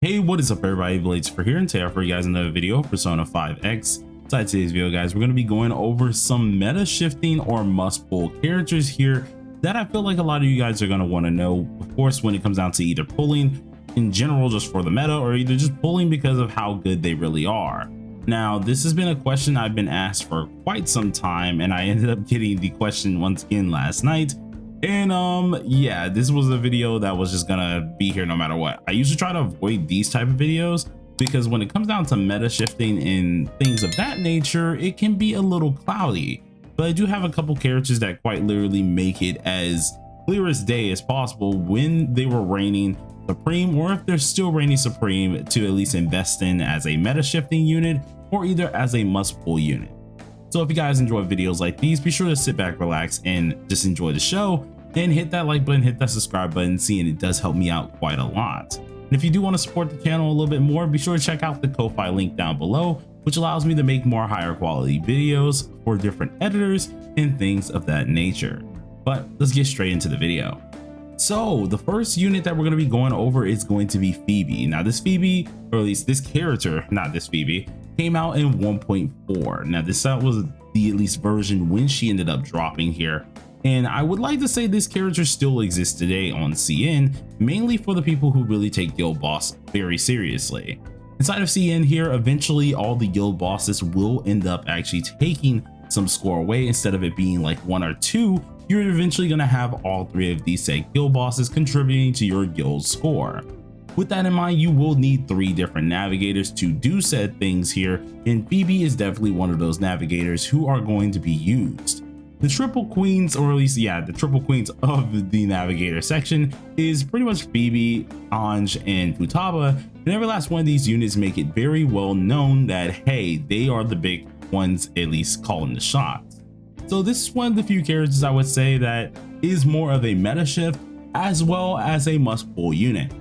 Hey, what is up everybody, Blades for here, and today I for you guys another video, Persona 5X. Inside today's video guys, we're going to be going over some meta shifting or must pull characters here that I feel like a lot of you guys are going to want to know, of course, when it comes down to either pulling in general just for the meta or either just pulling because of how good they really are. Now, this has been a question I've been asked for quite some time, and I ended up getting the question once again last night. And yeah, this was a video that was just gonna be here no matter what. I usually try to avoid these type of videos because when it comes down to meta shifting and things of that nature, it can be a little cloudy. But I do have a couple characters that quite literally make it as clear as day as possible when they were reigning supreme, or if they're still reigning supreme, to at least invest in as a meta shifting unit or either as a must pull unit. So if you guys enjoy videos like these, be sure to sit back, relax, and just enjoy the show, and hit that like button, hit that subscribe button, seeing it does help me out quite a lot. And if you do want to support the channel a little bit more, be sure to check out the Ko-Fi link down below, which allows me to make more higher quality videos for different editors and things of that nature. But let's get straight into the video. So the first unit that we're going to be going over is going to be Phoebe. Now this Phoebe, or at least this character, not this Phoebe, came out in 1.4. Now this was the at least version when she ended up dropping here, and I would like to say this character still exists today on CN, mainly for the people who really take guild boss very seriously. Inside of CN here, eventually all the guild bosses will end up actually taking some score away. Instead of it being like one or two, you're eventually going to have all three of these said guild bosses contributing to your guild score. With that in mind, you will need 3 different navigators to do said things here, and Phoebe is definitely one of those navigators who are going to be used. The triple queens, or at least, yeah, the triple queens of the navigator section is pretty much Phoebe, Ange, and Futaba, and every last one of these units make it very well known that, hey, they are the big ones at least calling the shots. So this is one of the few characters I would say that is more of a meta shift as well as a must pull unit.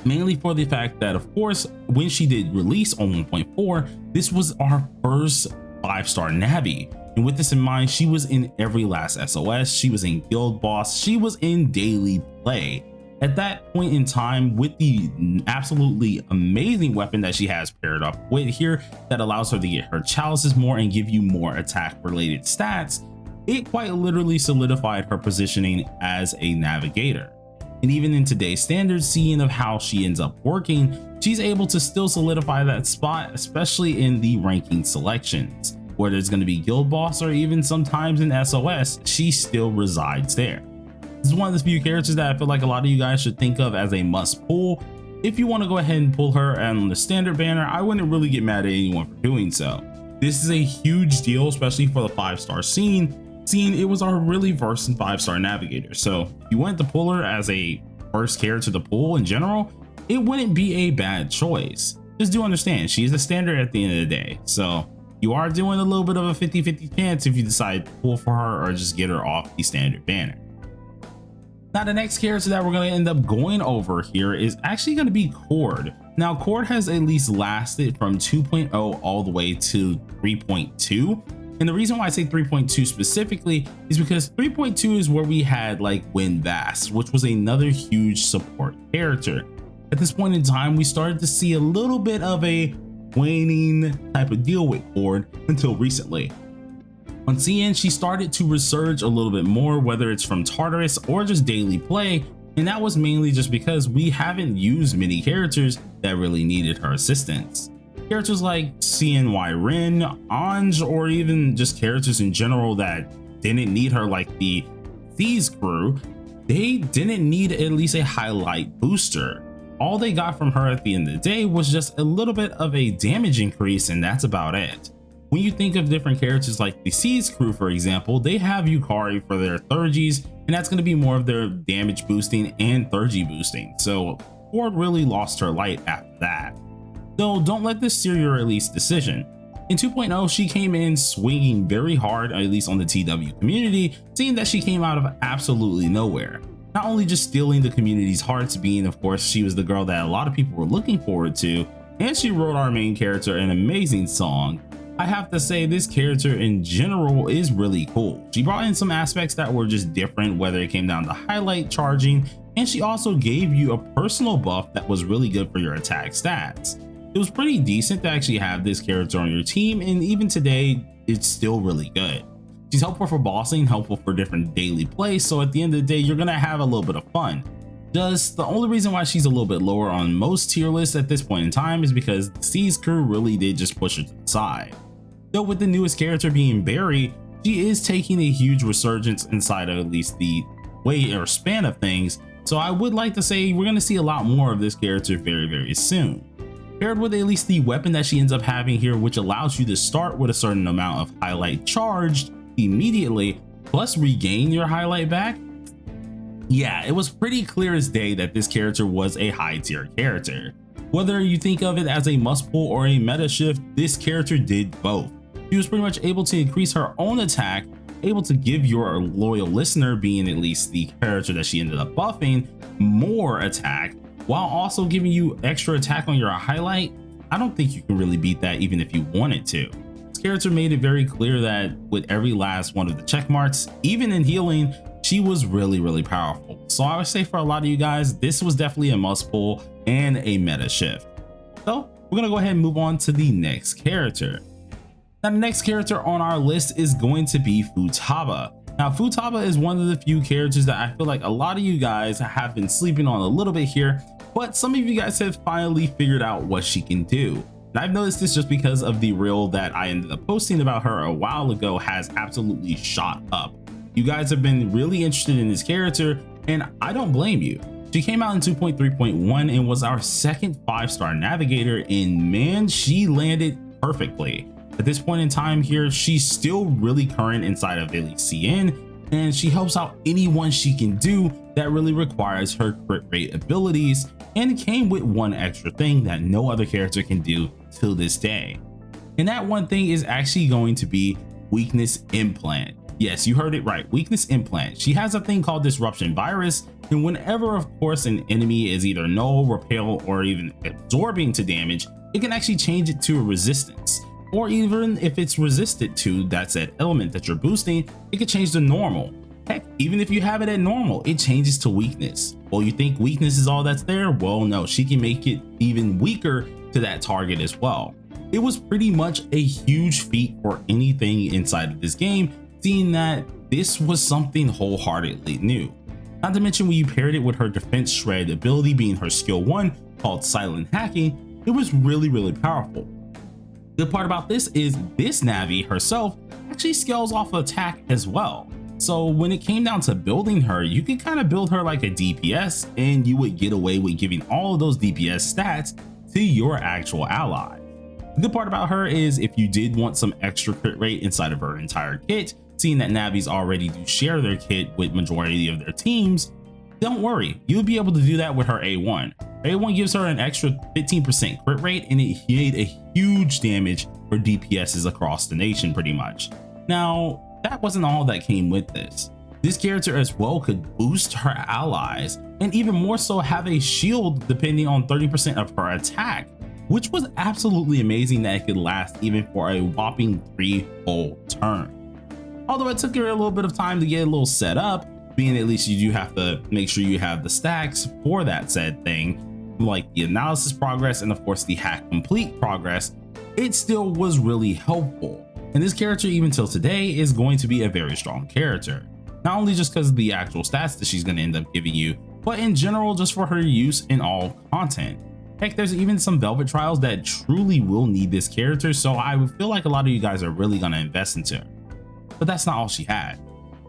Mainly for the fact that, of course, when she did release on 1.4, this was our first 5-star Navi. And with this in mind, she was in every last SOS, she was in Guild Boss, she was in daily play. At that point in time, with the absolutely amazing weapon that she has paired up with here that allows her to get her chalices more and give you more attack related stats, it quite literally solidified her positioning as a navigator. And even in today's standards, seeing of how she ends up working, she's able to still solidify that spot, especially in the ranking selections. Whether it's going to be guild boss or even sometimes in SOS, she still resides there. This is one of the few characters that I feel like a lot of you guys should think of as a must pull. If you want to go ahead and pull her on the standard banner, I wouldn't really get mad at anyone for doing so. This is a huge deal, especially for the 5-star scene. It was our really first 5-star navigator, so if you wanted to pull her as a first character to pull in general, it wouldn't be a bad choice. Just do understand, she is a standard at the end of the day, so you are doing a little bit of a 50-50 chance if you decide to pull for her or just get her off the standard banner. Now the next character that we're going to end up going over here is actually going to be Chord. Now Chord has at least lasted from 2.0 all the way to 3.2. And the reason why I say 3.2 specifically is because 3.2 is where we had like Win Vast, which was another huge support character. At this point in time, we started to see a little bit of a waning type of deal with Chord until recently. On CN, she started to resurge a little bit more, whether it's from Tartarus or just daily play. And that was mainly just because we haven't used many characters that really needed her assistance. Characters like CNY Rin, Ange, or even just characters in general that didn't need her, like the Thieves crew, they didn't need at least a highlight booster. All they got from her at the end of the day was just a little bit of a damage increase, and that's about it. When you think of different characters like the Thieves crew, for example, they have Yukari for their Thurgies, and that's going to be more of their damage boosting and Thurgy boosting. So Chord really lost her light after that. Though don't let this steer your release decision. In 2.0, she came in swinging very hard, at least on the TW community, seeing that she came out of absolutely nowhere. Not only just stealing the community's hearts, being of course she was the girl that a lot of people were looking forward to, and she wrote our main character an amazing song. I have to say this character in general is really cool. She brought in some aspects that were just different, whether it came down to highlight charging and she also gave you a personal buff that was really good for your attack stats. It was pretty decent to actually have this character on your team, and even today it's still really good. She's helpful for bossing, helpful for different daily plays, so at the end of the day you're gonna have a little bit of fun. Just the only reason why she's a little bit lower on most tier lists at this point in time is because the C's crew really did just push her to the side. Though with the newest character being Barry, she is taking a huge resurgence inside of at least the way or span of things, so I would like to say we're going to see a lot more of this character very soon. Paired with at least the weapon that she ends up having here, which allows you to start with a certain amount of highlight charged immediately, plus regain your highlight back. Yeah, it was pretty clear as day that this character was a high tier character. Whether you think of it as a must pull or a meta shift, this character did both. She was pretty much able to increase her own attack, able to give your loyal listener, being at least the character that she ended up buffing, more attack, while also giving you extra attack on your highlight. I don't think you can really beat that even if you wanted to. This character made it very clear that with every last one of the check marks, even in healing, she was really powerful. So I would say for a lot of you guys, this was definitely a must pull and a meta shift. So we're gonna go ahead and move on to the next character. Now the next character on our list is going to be Futaba. Now Futaba is one of the few characters that I feel like a lot of you guys have been sleeping on a little bit here, but some of you guys have finally figured out what she can do. And I've noticed this just because of the reel that I ended up posting about her a while ago has absolutely shot up. You guys have been really interested in this character, and I don't blame you. She came out in 2.3.1 and was our second 5-star navigator, and man, she landed perfectly. At this point in time here, she's still really current inside of at least CN, and she helps out anyone she can do that really requires her crit rate abilities, and it came with one extra thing that no other character can do till this day. And that one thing is actually going to be weakness implant. Yes, you heard it right, weakness implant. She has a thing called disruption virus, and whenever of course an enemy is either null, repel, or even absorbing to damage, it can actually change it to a resistance. Or even if it's resisted to that said element that you're boosting, it could change to normal. Heck, even if you have it at normal, it changes to weakness. Well, you think weakness is all that's there? Well, no, she can make it even weaker to that target as well. It was pretty much a huge feat for anything inside of this game, seeing that this was something wholeheartedly new. Not to mention when you paired it with her defense shred ability being her skill 1 called silent hacking, it was really powerful. The good part about this is this Navi herself actually scales off attack as well. So when it came down to building her, you could kind of build her like a DPS, and you would get away with giving all of those DPS stats to your actual ally. The good part about her is if you did want some extra crit rate inside of her entire kit, seeing that Navis already do share their kit with majority of their teams, don't worry, you'll be able to do that with her A1. A1 gives her an extra 15% crit rate, and it made a huge damage for DPSs across the nation pretty much. Now, that wasn't all that came with this. This character as well could boost her allies, and even more so have a shield depending on 30% of her attack, which was absolutely amazing that it could last even for a whopping 3 whole turns. Although it took her a little bit of time to get a little set up, being at least you do have to make sure you have the stacks for that said thing, like the analysis progress and of course the hack complete progress, it still was really helpful. And this character even till today is going to be a very strong character. Not only just because of the actual stats that she's going to end up giving you, but in general just for her use in all content. Heck, there's even some Velvet trials that truly will need this character, so I would feel like a lot of you guys are really going to invest into her. But that's not all she had.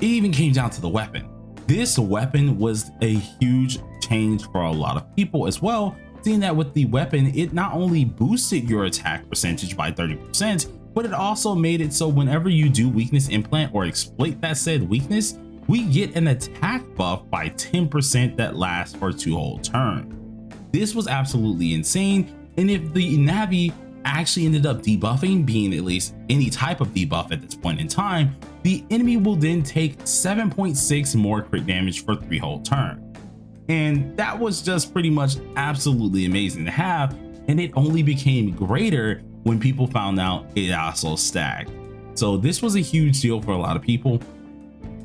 It even came down to the weapon. This weapon was a huge change for a lot of people as well, seeing that with the weapon, it not only boosted your attack percentage by 30%, but it also made it so whenever you do weakness implant or exploit that said weakness, we get an attack buff by 10% that lasts for 2 whole turns. This was absolutely insane, and if the Navi actually ended up debuffing, being at least any type of debuff at this point in time, the enemy will then take 7.6 more crit damage for 3 whole turns. And that was just pretty much absolutely amazing to have, and it only became greater when people found out it also stacked. So this was a huge deal for a lot of people.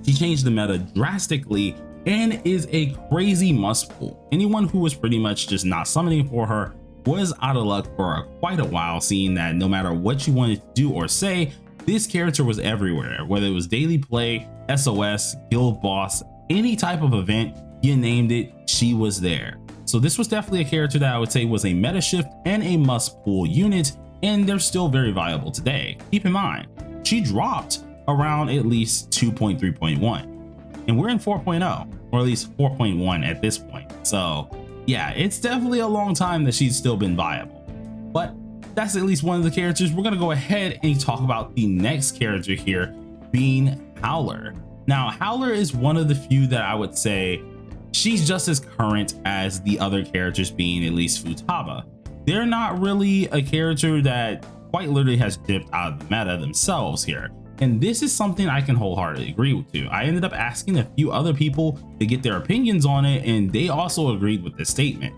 She changed the meta drastically, and is a crazy must pull. Anyone who was pretty much just not summoning for her was out of luck for quite a while, seeing that no matter what you wanted to do or say, this character was everywhere, whether it was daily play, SOS, guild boss, any type of event, you named it, she was there. So this was definitely a character that I would say was a meta shift and a must pull unit, and they're still very viable today. Keep in mind, she dropped around at least 2.3.1, and we're in 4.0, or at least 4.1 at this point. So yeah, it's definitely a long time that she's still been viable, but that's at least one of the characters. We're gonna go ahead and talk about the next character here, being Howler. Now, Howler is one of the few that I would say she's just as current as the other characters, being at least Futaba. They're not really a character that quite literally has dipped out of the meta themselves here. And this is something I can wholeheartedly agree with too. I ended up asking a few other people to get their opinions on it, and they also agreed with this statement.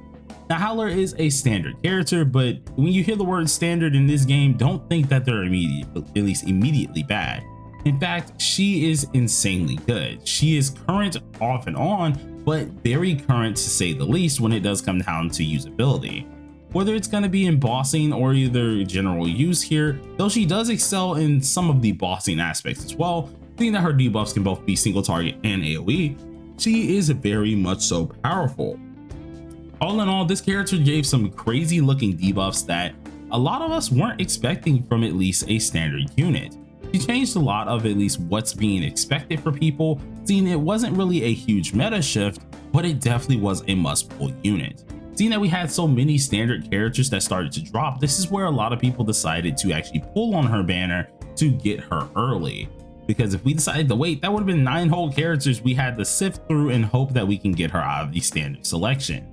Now, Howler is a standard character, but when you hear the word standard in this game, don't think that they're immediately bad. In fact, she is insanely good. She is current off and on, but very current to say the least when it does come down to usability. Whether it's going to be in bossing or either general use here, though she does excel in some of the bossing aspects as well, seeing that her debuffs can both be single target and AoE, she is very much so powerful. All in all, this character gave some crazy looking debuffs that a lot of us weren't expecting from at least a standard unit. She changed a lot of at least what's being expected for people, seeing it wasn't really a huge meta shift, but it definitely was a must pull unit. Seeing that we had so many standard characters that started to drop, this is where a lot of people decided to actually pull on her banner to get her early. Because if we decided to wait, that would have been 9 whole characters we had to sift through and hope that we can get her out of the standard selection.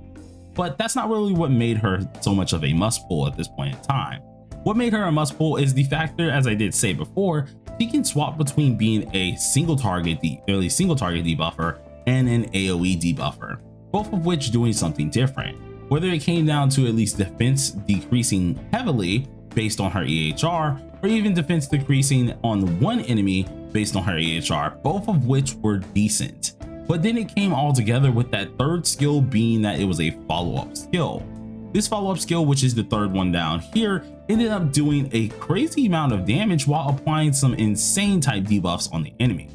But that's not really what made her so much of a must pull at this point in time. What made her a must pull is the factor, as I did say before, she can swap between being a single target debuffer and an AoE debuffer, both of which doing something different. Whether it came down to at least defense decreasing heavily based on her EHR, or even defense decreasing on one enemy based on her EHR, both of which were decent. But then it came all together with that third skill being that it was a follow-up skill. This follow-up skill, which is the third one down here, ended up doing a crazy amount of damage while applying some insane type debuffs on the enemy.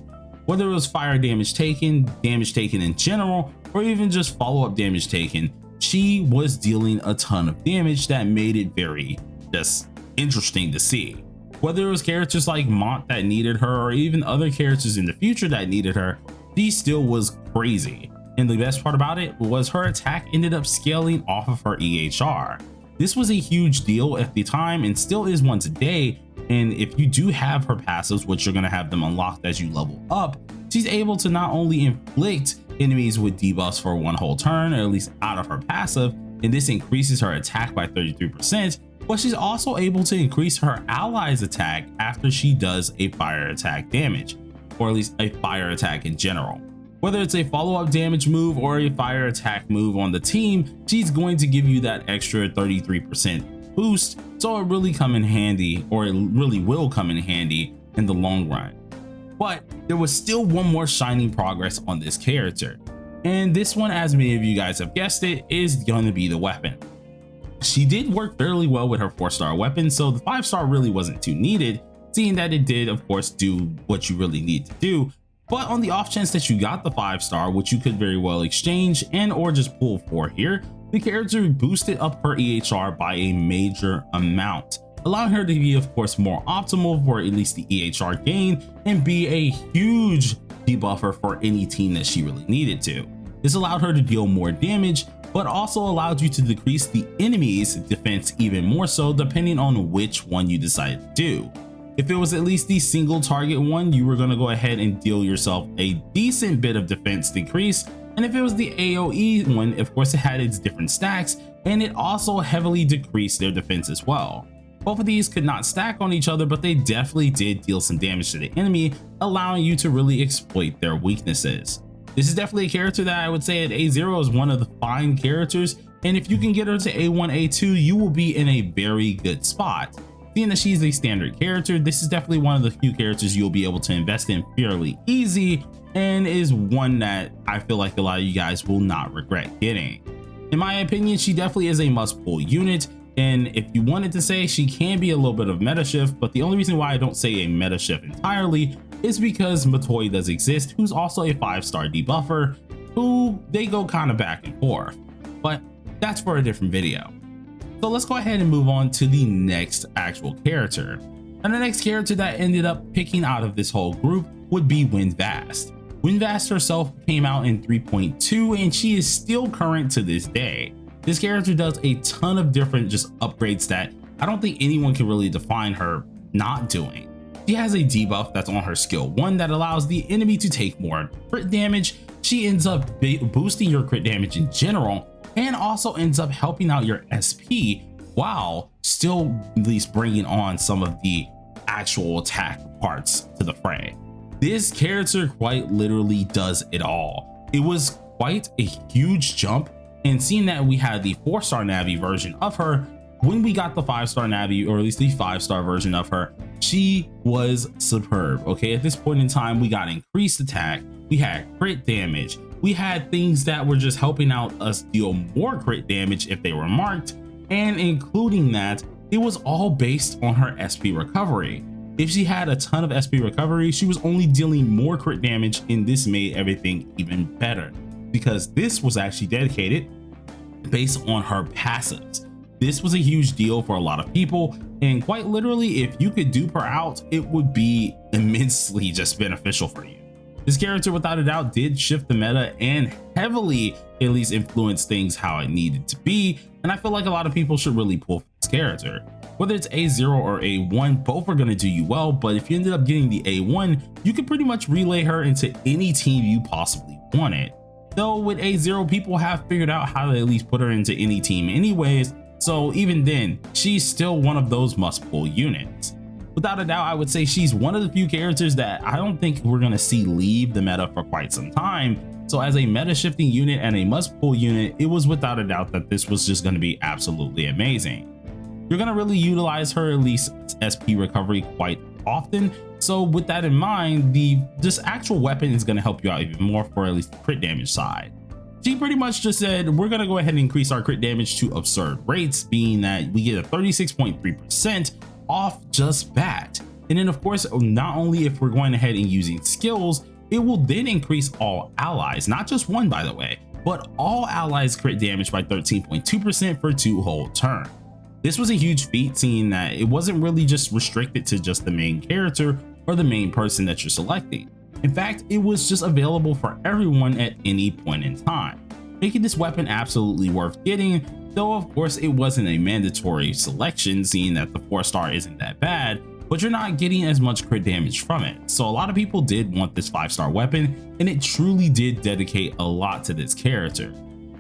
Whether it was fire damage taken in general, or even just follow-up damage taken, she was dealing a ton of damage that made it very just interesting to see. Whether it was characters like Mont that needed her, or even other characters in the future that needed her, she still was crazy. And the best part about it was her attack ended up scaling off of her EHR. This was a huge deal at the time and still is one today. And if you do have her passives, which you're going to have them unlocked as you level up, she's able to not only inflict enemies with debuffs for one whole turn, or at least out of her passive, and this increases her attack by 33%, but she's also able to increase her allies' attack after she does a fire attack damage, or at least a fire attack in general. Whether it's a follow-up damage move or a fire attack move on the team, she's going to give you that extra 33% boost, so it really come in handy, or it really will come in handy in the long run. But there was still one more shining progress on this character, and this one, as many of you guys have guessed it, is going to be the weapon. She did work fairly well with her 4-star weapon, so the 5-star really wasn't too needed, seeing that it did of course do what you really need to do. But on the off chance that you got the 5-star, which you could very well exchange and or just pull for here, the character boosted up her EHR by a major amount, allowing her to be of course more optimal for at least the EHR gain and be a huge debuffer for any team that she really needed to. This allowed her to deal more damage, but also allowed you to decrease the enemy's defense even more so, depending on which one you decided to do. If it was at least the single target one, you were going to go ahead and deal yourself a decent bit of defense decrease. And if it was the AoE one, of course it had its different stacks, and it also heavily decreased their defense as well. Both of these could not stack on each other, but they definitely did deal some damage to the enemy, allowing you to really exploit their weaknesses. This is definitely a character that I would say at A0 is one of the fine characters, and if you can get her to A1, A2, you will be in a very good spot. Seeing that she's a standard character, this is definitely one of the few characters you'll be able to invest in fairly easy, and is one that I feel like a lot of you guys will not regret getting. In my opinion, she definitely is a must pull unit, and if you wanted to say, she can be a little bit of meta shift, but the only reason why I don't say a meta shift entirely is because Matoi does exist, who's also a 5-star debuffer, who they go kind of back and forth, but that's for a different video. So let's go ahead and move on to the next actual character. And the next character that ended up picking out of this whole group would be Winvast. Winvast herself came out in 3.2 and she is still current to this day. This character does a ton of different just upgrades that I don't think anyone can really define her not doing. She has a debuff that's on her skill 1 that allows the enemy to take more crit damage. She ends up boosting your crit damage in general, and also ends up helping out your SP while still at least bringing on some of the actual attack parts to the fray. This character quite literally does it all. It was quite a huge jump, and seeing that we had the 4-star Navi version of her, when we got the 5-star Navi, or at least the 5-star version of her, she was superb. Okay, at this point in time, we got increased attack, we had crit damage, we had things that were just helping out us deal more crit damage if they were marked, and including that, it was all based on her SP recovery. If she had a ton of SP recovery, she was only dealing more crit damage, and this made everything even better because this was actually dedicated based on her passives. This was a huge deal for a lot of people, and quite literally, if you could dupe her out, it would be immensely just beneficial for you. This character without a doubt did shift the meta and heavily at least influence things how it needed to be, and I feel like a lot of people should really pull for this character. Whether it's A0 or A1, both are going to do you well, but if you ended up getting the A1, you can pretty much relay her into any team you possibly wanted. Though with A0, people have figured out how to at least put her into any team anyways, so even then, she's still one of those must pull units. Without a doubt, I would say she's one of the few characters that I don't think we're going to see leave the meta for quite some time. So as a meta shifting unit and a must pull unit, it was without a doubt that this was just going to be absolutely amazing. You're going to really utilize her at least SP recovery quite often. So with that in mind, this actual weapon is going to help you out even more for at least the crit damage side. She pretty much just said, we're going to go ahead and increase our crit damage to absurd rates, being that we get a 36.3% off just that. And then of course, not only if we're going ahead and using skills, it will then increase all allies, not just one by the way, but all allies crit damage by 13.2% for 2 whole turns. This was a huge feat, seeing that it wasn't really just restricted to just the main character or the main person that you're selecting. In fact, it was just available for everyone at any point in time, making this weapon absolutely worth getting, though of course it wasn't a mandatory selection, seeing that the 4-star isn't that bad, but you're not getting as much crit damage from it. So a lot of people did want this 5-star weapon, and it truly did dedicate a lot to this character.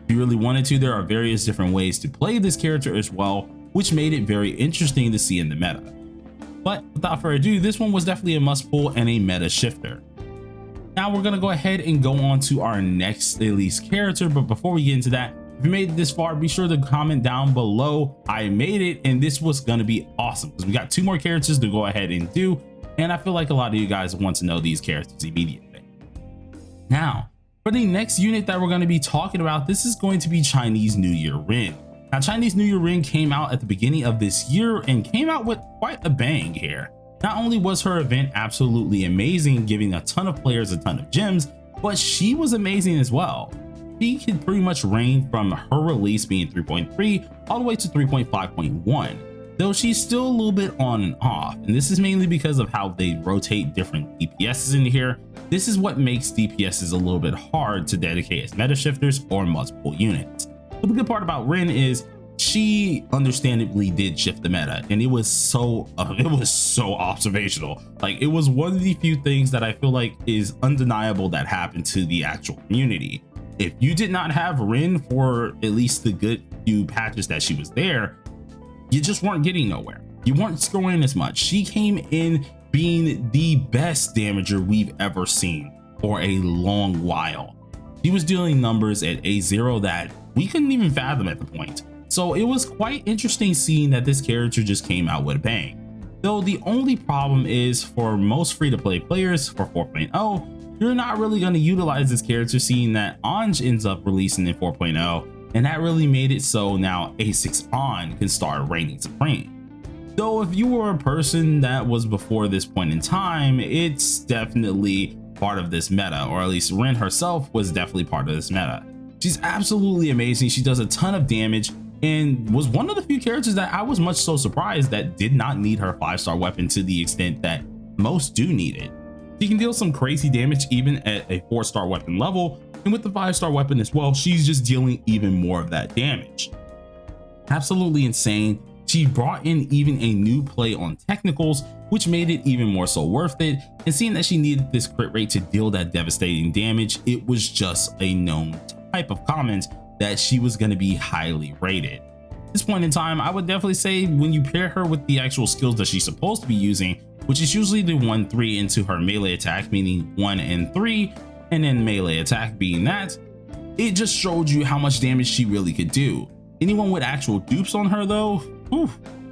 If you really wanted to, there are various different ways to play this character as well, which made it very interesting to see in the meta. But without further ado, this one was definitely a must pull and a meta shifter. Now we're gonna go ahead and go on to our next at least character, but before we get into that, if you made it this far, be sure to comment down below, I made it, and this was gonna be awesome because we got 2 more characters to go ahead and do, and I feel like a lot of you guys want to know these characters immediately. Now, for the next unit that we're going to be talking about, this is going to be Chinese New Year Rin. Now, Chinese New Year Rin came out at the beginning of this year and came out with quite a bang here. Not only was her event absolutely amazing, giving a ton of players a ton of gems, but she was amazing as well. She could pretty much range from her release being 3.3 all the way to 3.5.1, though she's still a little bit on and off, and this is mainly because of how they rotate different DPSs in here. This is what makes DPSs a little bit hard to dedicate as meta shifters or multiple units. But the good part about Rin is she understandably did shift the meta, and it was so observational. Like, it was one of the few things that I feel like is undeniable that happened to the actual community. If you did not have Rin for at least the good few patches that she was there, you just weren't getting nowhere. You weren't scoring as much. She came in being the best damager we've ever seen for a long while. She was dealing numbers at A0 that we couldn't even fathom at the point. So it was quite interesting seeing that this character just came out with a bang. Though the only problem is for most free-to-play players for 4.0, you're not really going to utilize this character, seeing that Ange ends up releasing in 4.0, and that really made it so now A6 On can start reigning supreme. Though if you were a person that was before this point in time, it's definitely part of this meta, or at least Rin herself was definitely part of this meta. She's absolutely amazing. She does a ton of damage and was one of the few characters that I was much so surprised that did not need her 5-star weapon to the extent that most do need it. She can deal some crazy damage even at a 4-star weapon level, and with the 5-star weapon as well, she's just dealing even more of that damage. Absolutely insane. She brought in even a new play on technicals, which made it even more so worth it, and seeing that she needed this crit rate to deal that devastating damage, it was just a known type of comment that she was going to be highly rated. At this point in time, I would definitely say when you pair her with the actual skills that she's supposed to be using, which is usually the 1-3 into her melee attack, meaning 1 and 3, and then melee attack being that, it just showed you how much damage she really could do. Anyone with actual dupes on her though,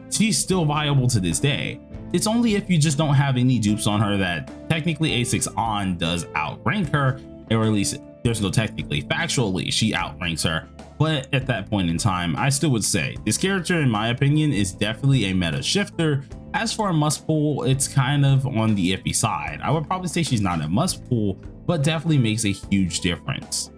she's still viable to this day. It's only if you just don't have any dupes on her that technically A6 On does outrank her, or at least there's no technically, factually she outranks her. But at that point in time, I still would say this character, in my opinion, is definitely a meta shifter. As for a must pull, it's kind of on the iffy side. I would probably say she's not a must pull, but definitely makes a huge difference.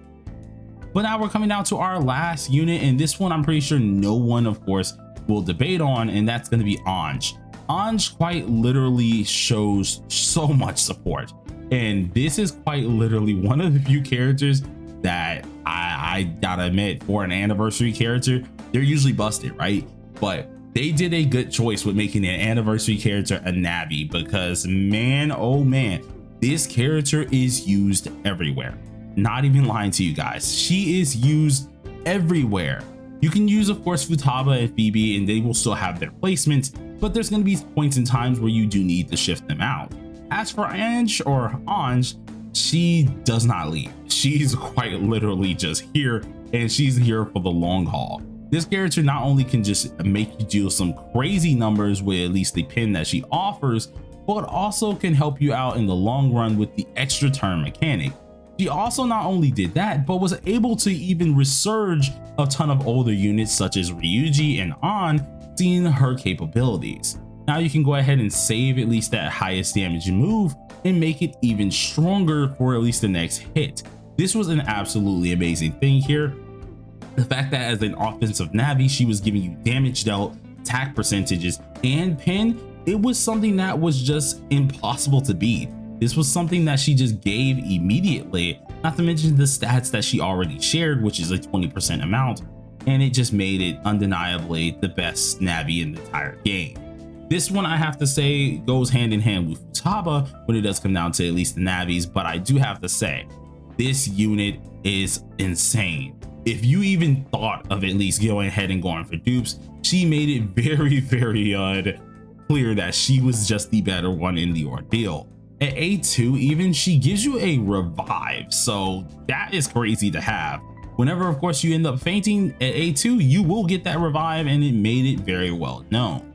But now we're coming down to our last unit, and this one I'm pretty sure no one, of course, will debate on, and that's going to be Ange. Ange quite literally shows so much support, and this is quite literally one of the few characters that I gotta admit, for an anniversary character, they're usually busted, right? But they did a good choice with making an anniversary character a Navi, because man, oh man, this character is used everywhere. Not even lying to you guys, she is used everywhere. You can use, of course, Futaba and Phoebe, and they will still have their placements, but there's going to be points in times where you do need to shift them out. As for Ange, she does not leave. She's quite literally just here, and she's here for the long haul. This character not only can just make you do some crazy numbers with at least the pin that she offers, but also can help you out in the long run with the extra turn mechanic. She also not only did that, but was able to even resurge a ton of older units such as Ryuji and An, seeing her capabilities. Now you can go ahead and save at least that highest damage move and make it even stronger for at least the next hit. This was an absolutely amazing thing here. The fact that as an offensive Navi, she was giving you damage dealt, attack percentages, and pin, it was something that was just impossible to beat. This was something that she just gave immediately, not to mention the stats that she already shared, which is a 20% amount, and it just made it undeniably the best Navi in the entire game. This one, I have to say, goes hand in hand with Futaba when it does come down to at least the Navis, but I do have to say, this unit is insane. If you even thought of at least going ahead and going for dupes, she made it very, very clear that she was just the better one in the ordeal. At A2 even, she gives you a revive, so that is crazy to have. Whenever, of course, you end up fainting at A2, you will get that revive, and it made it very well known.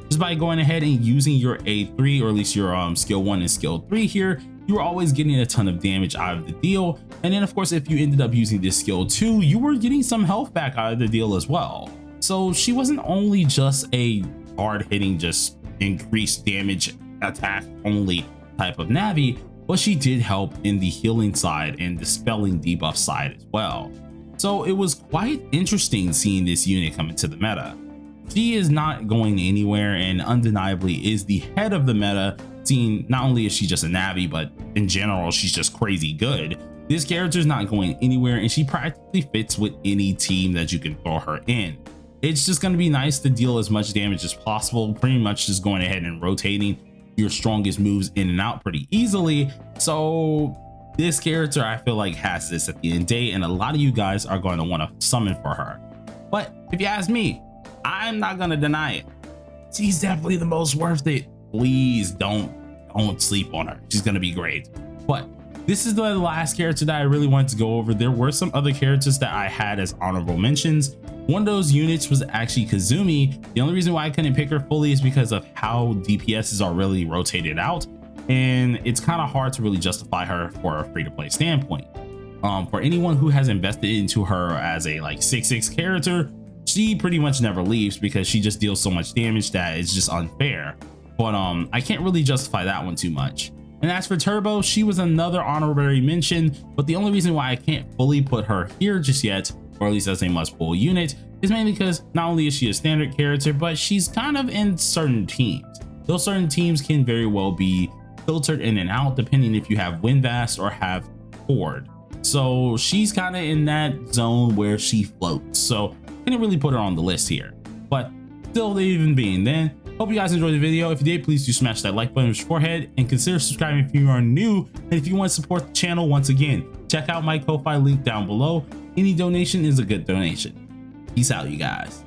Just by going ahead and using your A3, or at least your skill 1 and skill 3 here, you were always getting a ton of damage out of the deal. And then, of course, if you ended up using this skill 2, you were getting some health back out of the deal as well. So she wasn't only just a hard hitting, just increased damage attack only type of Navi, but she did help in the healing side and dispelling debuff side as well. So it was quite interesting seeing this unit come into the meta. She is not going anywhere and undeniably is the head of the meta, seeing not only is she just a Navi, but in general she's just crazy good. This character is not going anywhere, and she practically fits with any team that you can throw her in. It's just going to be nice to deal as much damage as possible, pretty much just going ahead and rotating your strongest moves in and out pretty easily. So this character, I feel like, has this at the end of the day, and a lot of you guys are going to want to summon for her. But if you ask me, I'm not going to deny it. She's definitely the most worth it. Please don't sleep on her. She's going to be great. But this is the last character that I really wanted to go over. There were some other characters that I had as honorable mentions, One of those units was actually Kazumi. The only reason why I couldn't pick her fully is because of how DPSs are really rotated out, and it's kind of hard to really justify her for a free-to-play standpoint. For anyone who has invested into her as a like 6/6 character, she pretty much never leaves because she just deals so much damage that it's just unfair. But I can't really justify that one too much. And as for Turbo, she was another honorary mention, but the only reason why I can't fully put her here just yet, or at least as a must pull unit, is mainly because not only is she a standard character, but she's kind of in certain teams. Those certain teams can very well be filtered in and out depending if you have Windvast or have Chord. So she's kind of in that zone where she floats. So I didn't really put her on the list here, but still, even being then, hope you guys enjoyed the video. If you did, please do smash that like button on your forehead and consider subscribing if you are new. And if you want to support the channel, once again, check out my Ko-Fi link down below. Any donation is a good donation. Peace out, you guys.